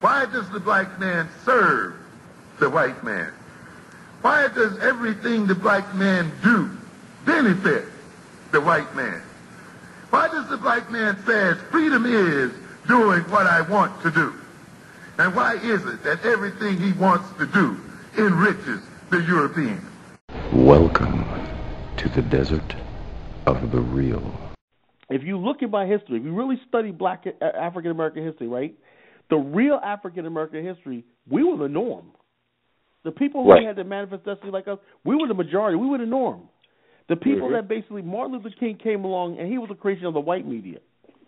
Why does the black man serve the white man? Why does everything the black man do benefit the white man? Why does the black man say freedom is doing what I want to do? And why is it that everything he wants to do enriches the European? Welcome to the desert of the real. If you look at my history, if you really study black African American history, right? The real African American history, we were the norm. The people who had the manifest destiny like us, we were the majority. We were the norm. The people that basically, Martin Luther King came along, and he was a creation of the white media.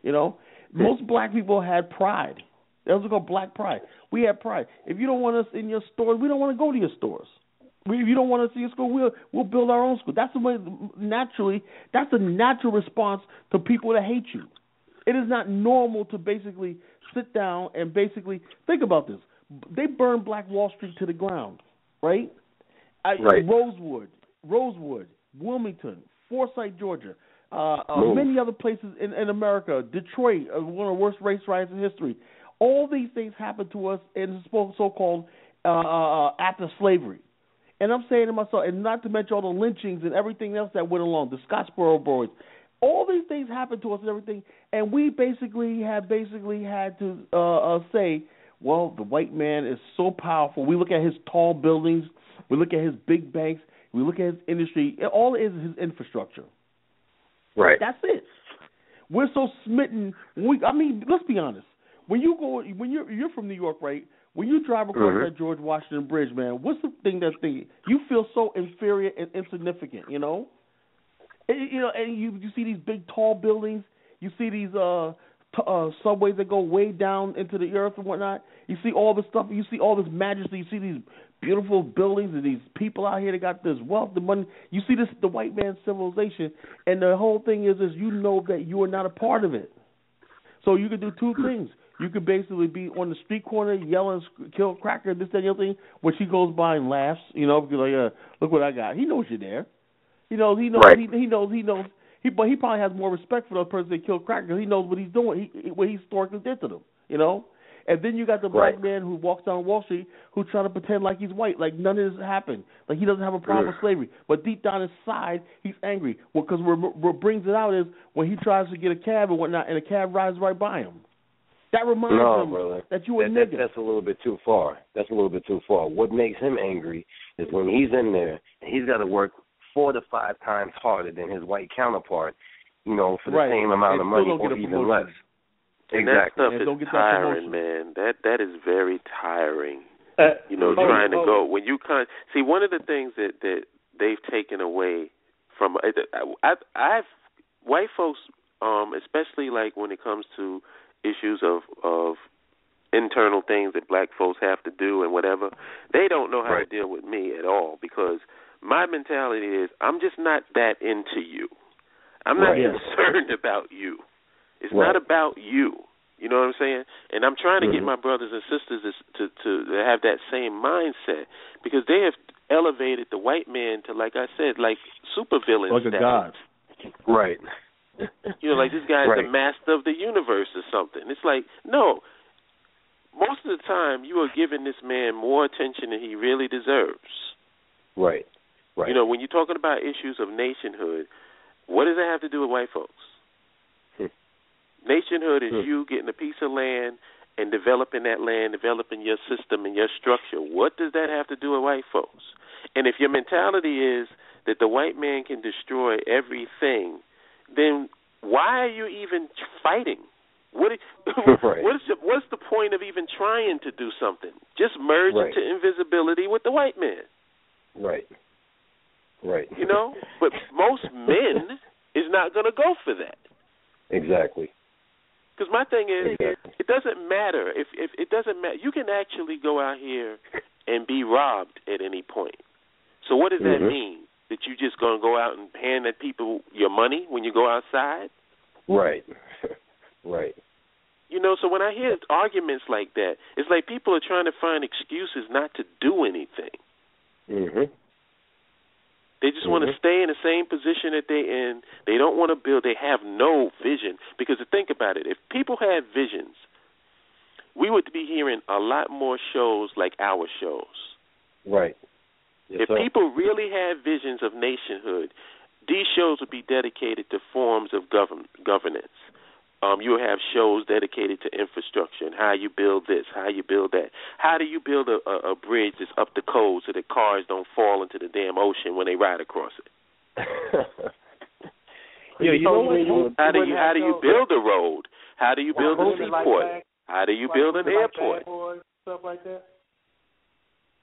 You know, most black people had pride. That was called black pride. We had pride. If you don't want us in your stores, we don't want to go to your stores. If you don't want us in your school, we'll build our own school. That's the way, naturally, that's the natural response to people that hate you. It is not normal to basically sit down and basically think about this. They burned Black Wall Street to the ground, right? Rosewood, Wilmington, Forsyth, Georgia, many other places in America, Detroit, one of the worst race riots in history. All these things happened to us in so-called after slavery. And I'm saying to myself, and not to mention all the lynchings and everything else that went along, the Scottsboro boys, all these things happened to us and everything, and we basically had to say, well, the white man is so powerful. We look at his tall buildings, we look at his big banks, we look at his industry. All it is his infrastructure. Right. That's it. We're so smitten. Let's be honest. When you're from New York, right? When you drive across that George Washington Bridge, man, what's the thing you feel so inferior and insignificant, you know? And you see these big tall buildings. You see these subways that go way down into the earth and whatnot. You see all this stuff. You see all this majesty. You see these beautiful buildings and these people out here that got this wealth, the money. You see the white man's civilization, and the whole thing is you know that you are not a part of it. So you can do two things. You could basically be on the street corner yelling, kill cracker, this, that, and the other thing, when she goes by and laughs, you know, because like, look what I got. He knows you're there. He knows. But he probably has more respect for the person that killed cracker because he knows what he's doing, what he historically did to them, you know. And then you got the black man who walks down Wall Street who try to pretend like he's white, like none of this happened, like he doesn't have a problem with slavery. But deep down inside, he's angry. Well, because what brings it out is when he tries to get a cab and whatnot, and a cab rides right by him. That reminds him that you a nigga. That's a little bit too far. What makes him angry is when he's in there and he's got to work 4 to 5 times harder than his white counterpart, you know, for the same amount of money or even less. And that stuff is tiring, man. That is very tiring. Trying to go when you see one of the things that they've taken away from I've white folks, especially like when it comes to issues of internal things that black folks have to do and whatever, they don't know how to deal with me at all because my mentality is I'm just not that into you. I'm not concerned about you. It's not about you. You know what I'm saying? And I'm trying to get my brothers and sisters to have that same mindset because they have elevated the white man to, like I said, like supervillain status. Like a god. Right. You know, like this guy is the master of the universe or something. It's like, no. Most of the time, you are giving this man more attention than he really deserves. Right. You know, when you're talking about issues of nationhood, what does that have to do with white folks? Nationhood is you getting a piece of land and developing that land, developing your system and your structure. What does that have to do with white folks? And if your mentality is that the white man can destroy everything, then why are you even fighting? What's the point of even trying to do something? Just merge into invisibility with the white man. Right. You know? But most men is not going to go for that. Exactly. Because my thing is, it doesn't matter. If it doesn't matter, you can actually go out here and be robbed at any point. So what does that mean? That you just going to go out and hand at people your money when you go outside? Right. You know, so when I hear arguments like that, it's like people are trying to find excuses not to do anything. They just want to stay in the same position that they're in. They don't want to build. They have no vision. Because think about it. If people had visions, we would be hearing a lot more shows like our shows. Right. Yes, if people really had visions of nationhood, these shows would be dedicated to forms of governance. You have shows dedicated to infrastructure and how you build this, how you build that. How do you build a bridge that's up to code so that cars don't fall into the damn ocean when they ride across it? How do you build a road? How do you build a seaport? How do you build an airport? Stuff like that.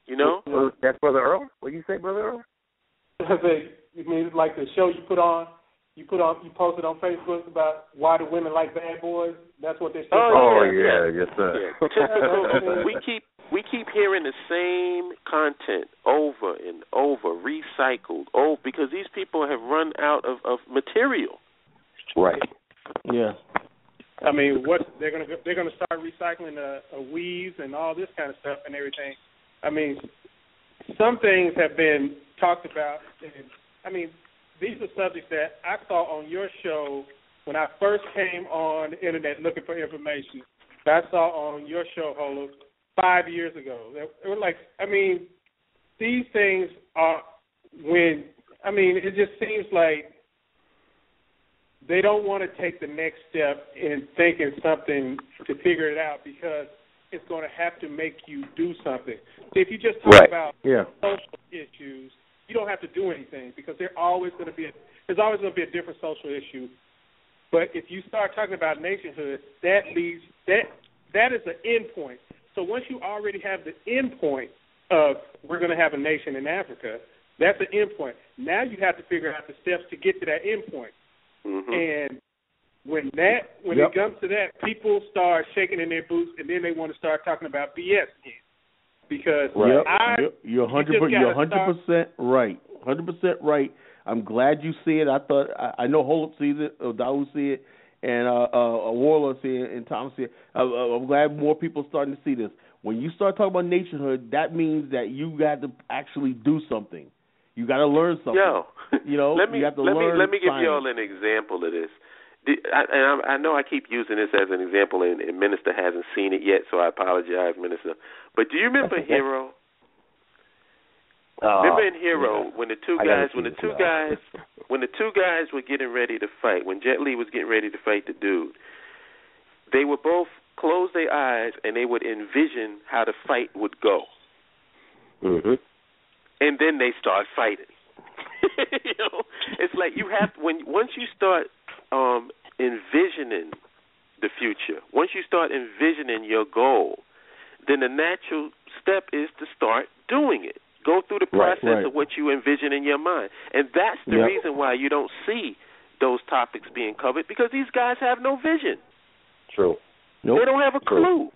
You know? That's Brother Earl? What do you say, Brother Earl? You mean like the show you posted on Facebook about why do women like bad boys? That's what they're saying. Yes, sir. Yeah. We keep hearing the same content over and over, recycled, because these people have run out of material. Right. Yeah. I mean, they're gonna start recycling weaves and all this kind of stuff and everything. I mean, some things have been talked about. And, I mean, these are subjects that I saw on your show when I first came on the internet looking for information. That I saw on your show, Holo, 5 years ago. They were like, I mean, these things are it just seems like they don't want to take the next step in thinking something to figure it out because it's going to have to make you do something. See, if you just talk about social issues, you don't have to do anything because there's always going to be a different social issue. But if you start talking about nationhood, that is the end point. So once you already have the end point of we're going to have a nation in Africa, that's the end point. Now you have to figure out the steps to get to that end point. Mm-hmm. And when it comes to that, people start shaking in their boots, and then they want to start talking about BS again. Because you're 100% right. 100% right. I'm glad you see it. I know Holub sees it, Daoud see it, and Warlord see it, and Tom see it. I'm glad more people are starting to see this. When you start talking about nationhood, that means that you got to actually do something. You got to learn something. Let me give you all an example of this. I know I keep using this as an example, and Minister hasn't seen it yet, so I apologize, Minister. But do you remember Hero? Remember in Hero when the two guys were getting ready to fight, when Jet Li was getting ready to fight the dude, they would both close their eyes and they would envision how the fight would go. Mm-hmm. And then they start fighting. It's like you have once you start envisioning the future, once you start envisioning your goal, then the natural step is to start doing it. Go through the process of what you envision in your mind. And that's the reason why you don't see those topics being covered, because these guys have no vision. True. They don't have a clue.